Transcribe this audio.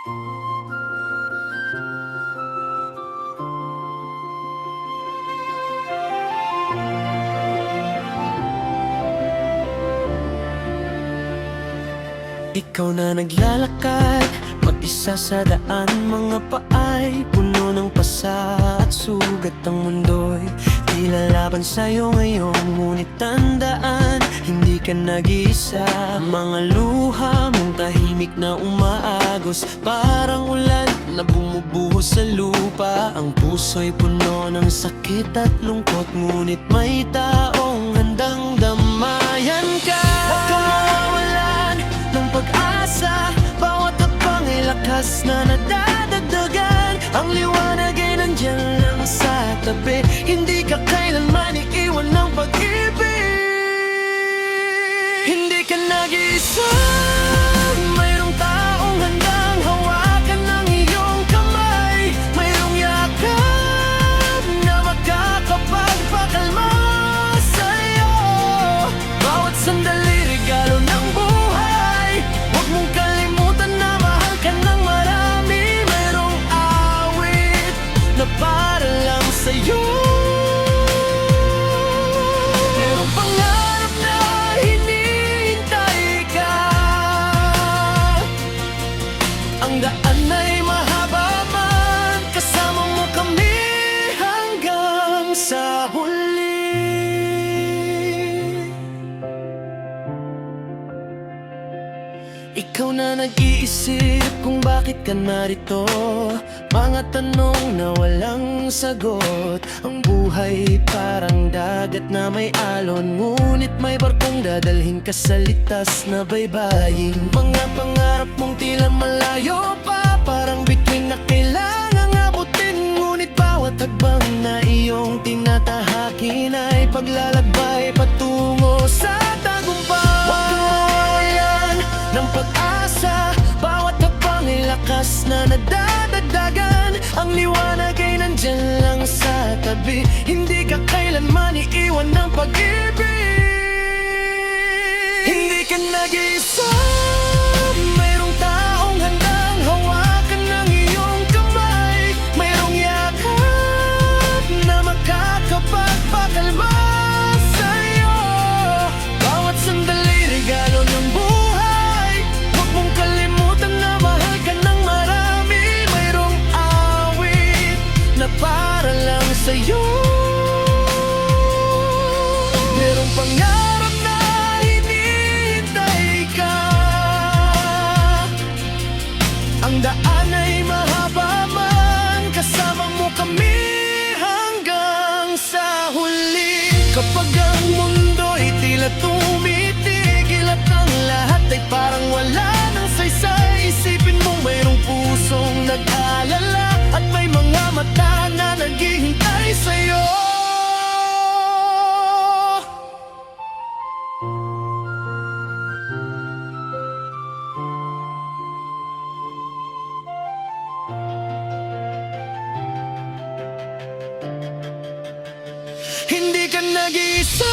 Ikaw na naglalakad, mag-isa sa daan. Mga paay puno ng pasa at sugat. Ang mundo'y di lalaban sa'yo ngayon. Ngunit tandaan, hindi ka nag-iisa. Mga luha mong tahimik na umaagos, parang ulan na bumubuhos sa lupa. Ang puso'y puno ng sakit at lungkot, ngunit may taong handang damayan ka. Huwag kang mawawalan ng pag-asa, bawat hakbang ay lakas na nadadagdagan. Ang liwanag ay nandyan lang sa tabi, hindi ka kailanman iiwan ng pag-ibig. Hindi ka nag-iisa, mayroong taong handang hawakan ng iyong kamay. Mayroong yakap na makakapagpakalma sa'yo. Bawat sandali regalo ng buhay, huwag mong kalimutan na mahal ka ng marami. Mayroong awit na para lang sa'yo. Mayroong pangarap na hinihintay ka. Ang daan ay mahaba man, kasama mo kami hanggang sa huli. Ikaw na nag-iisip kung bakit ka narito. Mga tanong na walang sagot. Ang buhay parang dagat na may alon, ngunit may barkong dadalhin ka sa litas na baybayin. Mga pangarap mong tila malayo pa, parang bituin na kailangang abutin. Ngunit bawat hagbang na iyong tinatahakin ay paglalakbay patungo sa tagumpay. Huwag kang mawawalan ng pag-asa, bawat hakbang ay lakas na nadadagdagan. Ang liwanag ay nandyan lang sa tabi, hindi ka kailanman iiwan ng pag-ibig. Hindi ka nag-iisa, mayroong taong handang hawakan ng iyong kamay. Mayroong yakap na makakapagpakalma sa'yo. Bawat sandali regalo ng buhay, huwag mong kalimutan na mahal ka ng marami. Mayroong awit na para lang sa'yo. Mayroong pangarap na hinihintay ka. Ang daan ay mahaba man, kasama mo kami hanggang sa huli. Kapag ang mundo'y tila tumitigil at ang lahat ay parang wala ng saysay, isipin mo mayroong pusong nag-aalala at may mga mata na naghihintay sa'yo. Hindi ka nag-iisa,